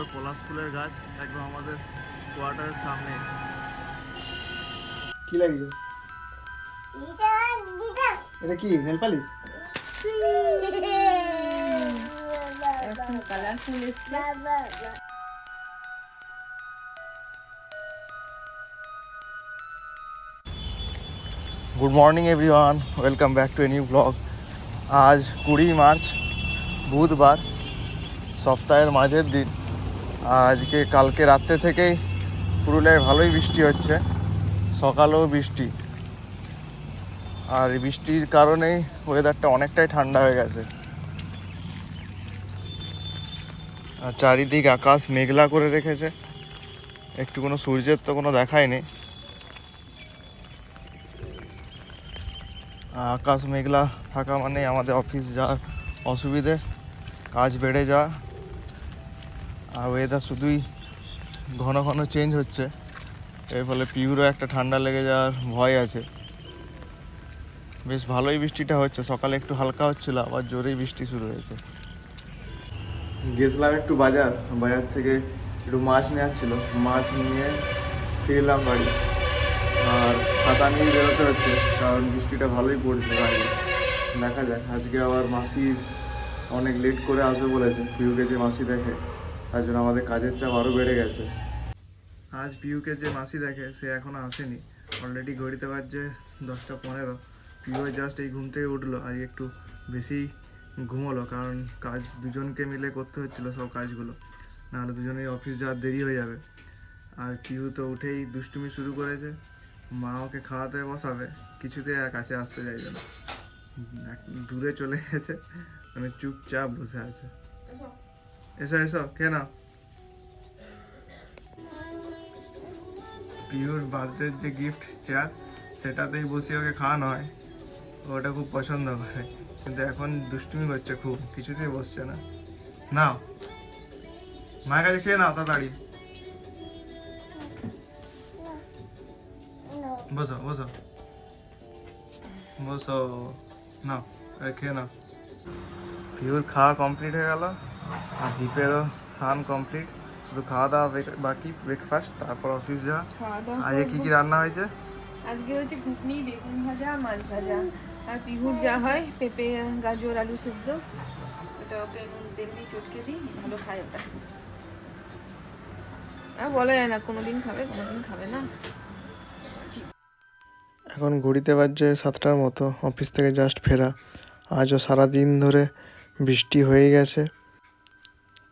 সুন্দর পলাশ ফুলের গাছ একদম আমাদের কোয়ার্টারের সামনে। কি লাগছে? এটা কি নেল পালিশ? এখন কালারফুল এসছে। Good morning everyone, welcome back to a new blog. আজ 20 মার্চ, বুধবার, সপ্তাহের মাঝের দিন। আজকে কালকে রাত্রে থেকেই পুরুলিয়ায় ভালোই বৃষ্টি হচ্ছে, সকালেও বৃষ্টি। আর এই বৃষ্টির কারণেই ওয়েদারটা অনেকটাই ঠান্ডা হয়ে গেছে। আর চারিদিক আকাশ মেঘলা করে রেখেছে, একটু কোনো সূর্যের তো কোনো দেখাই নেই। আকাশ মেঘলা থাকা মানে আমাদের অফিস যাওয়ার অসুবিধে, কাজ বেড়ে যাওয়া। আর ওয়েদার শুধুই ঘন ঘন চেঞ্জ হচ্ছে, এর ফলে পিউরও একটা ঠান্ডা লেগে যাওয়ার ভয় আছে। বেশ ভালোই বৃষ্টিটা হচ্ছে, সকালে একটু হালকা হচ্ছিল, আবার জোরেই বৃষ্টি শুরু হয়েছে। গেছিলাম একটু বাজার থেকে একটু মাছ নেওয়ার ছিল, মাছ নিয়ে ফিরলাম বাড়ি। আর ছাতা নিয়ে বেরোতে হচ্ছে, কারণ বৃষ্টিটা ভালোই পড়ছে বাইরে। দেখা যাক, আজকে আবার মাসির অনেক লেট করে আসবে বলেছে। পিউকে যে মাসি দেখে, তার জন্য আমাদের কাজের চাপ আরও বেড়ে গেছে। আজ পিউকে যে মাসি দেখে সে এখনও আসেনি। অলরেডি ঘড়িতে বাজছে 10:15। পিউ জাস্ট এই ঘুম থেকে উঠলো, আজ একটু বেশি ঘুমোলো, কারণ কাজ দুজনকে মিলে করতে হচ্ছিলো সব কাজগুলো, নাহলে দুজনেই অফিস যাওয়ার দেরি হয়ে যাবে। আর পিউ তো উঠেই দুষ্টুমি শুরু করেছে। মা ওকে খাওয়াতে বসাবে, কিছুতে কাছে আসতে চাইবে না, দূরে চলে গেছে, মানে চুপচাপ বসে আছে। এসো এসো, কে না? পিউর বার্থডের যে গিফট চেয়ার, সেটাতেই বসে ওকে খাওয়ানো হয়, ওটা খুব পছন্দ করে। কিন্তু এখন দুষ্টুমি করছে খুব, কিছুতেই বসছে না। নাও, মায়ের কাছে খেয়ে নাও তাড়াতাড়ি। বসো বসো বসো, নাও খেয়ে নাও। পিউর খাওয়া কমপ্লিট হয়ে গেল, আর দীপেরও স্নান কমপ্লিট, শুধু খাওয়া দাওয়া বাকি, ব্রেকফাস্ট, তারপর অফিস যাওয়া। আজকে কি কি রান্না হয়েছে? আজকে হচ্ছে ঘুগনি, বেগুন ভাজা, মাছ ভাজা। আর পিহুর যা হয় পেঁপে, গাজর, আলু সেদ্ধ, ওটা ওকে নুন তেল দিয়ে চটকে দিই, ভালো খায় ওটা। আর বলা যায় না, কোনোদিন খাবে কোনোদিন খাবে না। এখন ঘড়িতে বাজছে 7টার মতো, অফিস থেকে জাস্ট ফেরা। আজও সারাদিন ধরে বৃষ্টি হয়ে গেছে,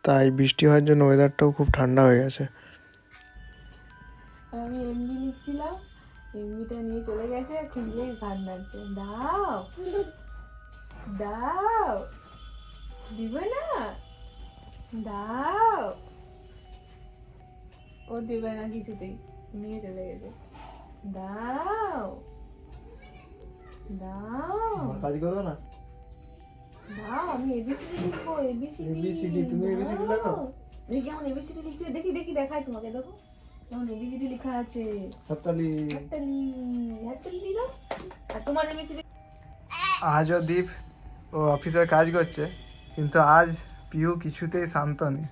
তাই বৃষ্টি হওয়ার জন্য ওয়েদারটাও খুব ঠান্ডা হয়ে গেছে। আমি এমবি লিখছিলাম, এমবিটা নিয়ে চলে গেছে, খুললে গান নাচছে। দাও দাও, দিবে না, দাও। ও দেবে না কিছুতেই, নিয়ে চলে গেছে। দাও দাও কাজ করবে না? দাও, আমি এবিসিডি লিখবো। ABCD, তুমি ABCD লেখো? দেখি কেমন এবিসিডি লিখবে, দেখি দেখি দেখাই তোমাকে, দেখো কেমন এবিসিডি লেখা আছে। হাততালি। হাততালি হাততালি দাও। আর তোমার এবিসিডি? আজও দীপ ও অফিসের কাজ করছে, কিন্তু আজ পিউ কিছুতেই শান্ত নেই।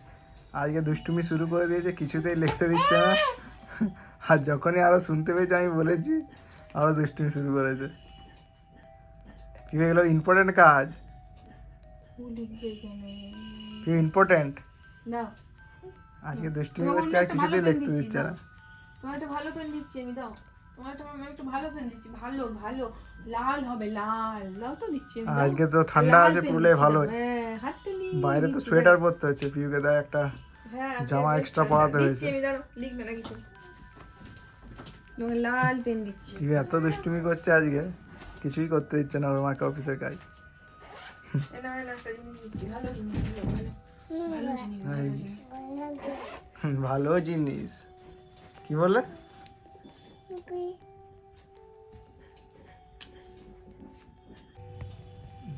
আজকে দুষ্টুমি শুরু করে দিয়েছে, কিছুতেই লিখতে দিচ্ছে না। আর যখনই আরও শুনতে পেয়েছে আমি বলেছি, আরও দুষ্টুমি শুরু করেছে। কি হয়ে গেল? ইম্পর্টেন্ট কাজ, ও লিখবে এখানে। কি ইম্পর্টেন্ট? দাও, আজকে দুষ্টুমি করছে আর কিছুতেই লিখতে দিচ্ছে না। তোমার একটা ভালো পেন দিচ্ছি আমি, দাও। তোমার একটা ভালো পেন দিচ্ছি, ভালো ভালো লাল হবে, লাল দাও তো, দিচ্ছি আমি, দাও। আজকে তো ঠান্ডা লাল আছে পেন পুরুলিয়ায়, দিচ্ছি, ভালোই। হ্যাঁ, হাততালি। বাইরে তো দিচ্ছি, সোয়েটার দাও। পরতে হচ্ছে, পিউকে দেয় একটা হ্যাঁ, জামা বেশ এক্সট্রা ঠান্ডা। পরাতে দিচ্ছি হয়েছে। আমি, দাঁড়াও, লিখবে না কিছু। তোমাকে লাল পেন দিচ্ছি। পিউ এত দুষ্টুমি করছে আজকে, কিছুই করতে দিচ্ছে না ওর মাকে অফিসের কাজ। এটা একটা জিনিস দিচ্ছি, ভালো জিনিস, ভালো জিনিস, ভালো জিনিস। ভালো জিনিস কি বললে?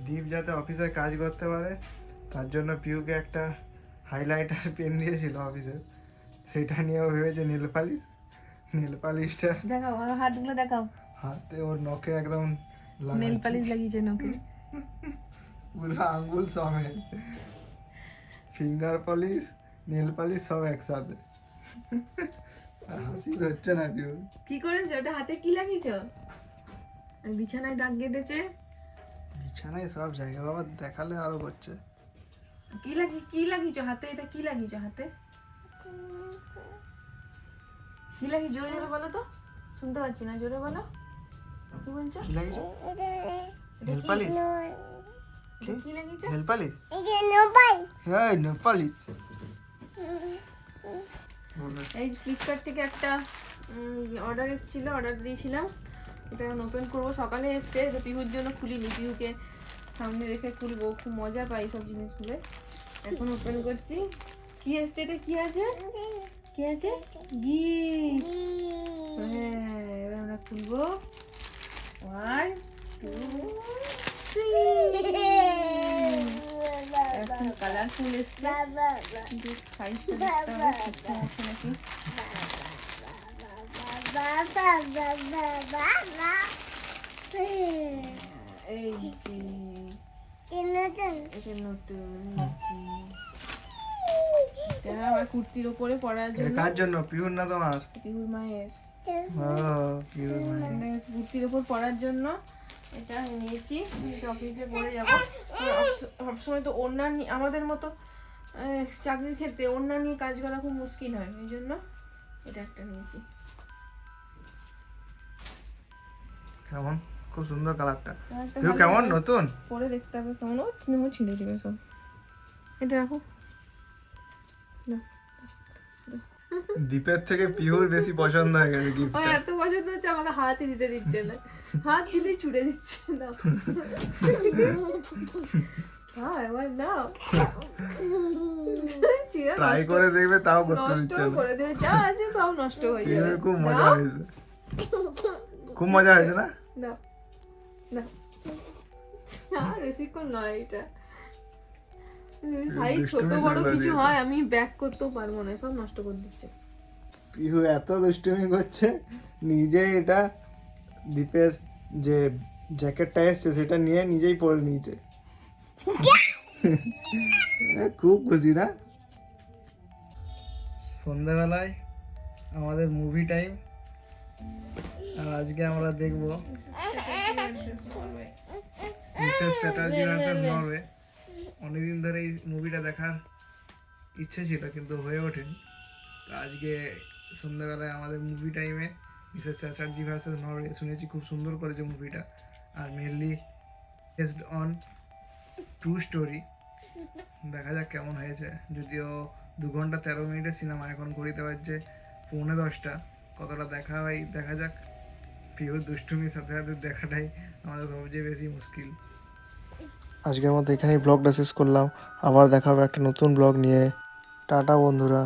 দীপ যাতে অফিসের কাজ করতে পারে, তার জন্য পিউকে একটা হাইলাইটার পেন দিয়েছিল অফিসে, সেটা নিয়েও ভেবেছে নীল পালিশ। নীল পালিশটা দেখাও, হাতগুলো দেখাও। হাতে ওর নখে একদম নেল পালিশ লাগিয়েছে নখে। পুরো আঙ্গুল সমেত। ফিঙ্গার পলিশ, নেল পালিশ সব একসাথে। আর হাসি হচ্ছে না কেউ। কি করেছো ওটা? হাতে কি লাগিয়েছো? আর বিছানায় দাগ কেটেছে। বিছানায় সব জায়গা বাবা দেখালে আরো হচ্ছে। কি লাগিয়েছো হাতে? এটা কি লাগিয়েছো হাতে? কি লাগিয়ে জোরে জোরে বলো তো, শুনতে পাচ্ছি না, জোরে বলো কি বলছো। কি লাগিয়েছো? এটা নেল কি? পালিশ? এটা কি লাগিয়েছো? Nail polish? হ্যাঁ নেল পালিশ। এই ফ্লিপকার্ট থেকে একটা অর্ডার এসেছিল, অর্ডার দিয়েছিলাম। এটা এখন ওপেন করবো। সকালে এসছে, তো পিহুর জন্য খুলিনি, পিহুকে সামনে রেখে খুলবো, খুব মজা পাই সব জিনিসগুলো। এখন ওপেন করছি। কি এসছে? এটা কি আছে? কি আছে? গিফট। হ্যাঁ, এবার আমরা খুলবো। 1 2 3। এখন কালারফুল এসছে, কিন্তু সাইজটা দেখতে হবে ঠিকঠাক আছে নাকি। এই যে এটা নতুন নিয়েছি। এটা আমার কুর্তির ওপরে পরার এটা জন্য। কার জন্য? পিউর না তোমার? পিহুর মায়ের। ও পিউর মানে। মানে কুর্তির ওপর পরার জন্য এটা নিয়েছি। অফিসে পরে যাবো। সবসময় তো ওড়না নিয়ে, আমাদের মতো চাকরির ক্ষেত্রে ওড়না নিয়ে কাজ করা খুব মুশকিল হয়, এই জন্য এটা একটা নিয়েছি। কেমন? খুব সুন্দর কালারটা। কালারটা পিউ ভালো কেমন? লাগে। নতুন? পরে দেখতে হবে কেমন। ও সিনেমা ছিঁড়ে দিবে সব। এটা রাখো। নাও। দীপের থেকে পিউর বেশি পছন্দ হয়ে গেছে ও গিফটটা। এত পছন্দ হচ্ছে, আমাকে হাতই দিতে দিচ্ছে না। হাত দিলেই ছুড়ে দিচ্ছে না। হ্যাঁ এবার দাও। চিড়ে ট্রাই নষ্ট- করে দেখবে তাও করতে নষ্ট দিচ্ছে না। করে দেবে, যা আছে সব নষ্ট হয়ে যাবে। পিউর খুব মজা দাও, হয়েছে। খুব মজা হয়েছে না? দাও, দাও। আর বেশিক্ষণ নয় এটা। সাইজ ছোট দুষ্টুমি বড় শুরু করে কিছু দিয়েছে। হয়, আমি ব্যাক করতেও পারবো না, সব নষ্ট করে দিচ্ছে। পিহু এত দুষ্টুমি করছে, নিজে এটা দীপের যে জ্যাকেটটা এসছে সেটা নিয়ে নিজেই পরে নিয়েছে। খুব খুশি না? সন্ধ্যাবেলায় আমাদের মুভি টাইম, আর আজকে আমরা দেখব মিসেস চ্যাটার্জি ভার্সেস নরওয়ে। অনেকদিন ধরে এই মুভিটা দেখার ইচ্ছে ছিল কিন্তু হয়ে ওঠেনি। তো আজকে সন্ধ্যাবেলায় আমাদের মুভি টাইমে মিসেস চ্যাটার্জি ভার্সেস নরওয়ে, শুনেছি খুব সুন্দর করেছে মুভিটা, আর mainly based on true story. দেখা যাক কেমন হয়েছে। যদিও 2 ঘন্টা 13 মিনিটের সিনেমা, এখন ঘড়িতে বাজছে 9:45। কতটা দেখা হয় দেখা যাক। পিওর দুষ্টুমির সাথে সাথে দেখাটাই আমাদের সবচেয়ে বেশি মুশকিল। আজকের মতো এখানেই ব্লগটা শেষ করলাম। আবার দেখা হবে একটা নতুন ব্লগ নিয়ে। টাটা বন্ধুরা।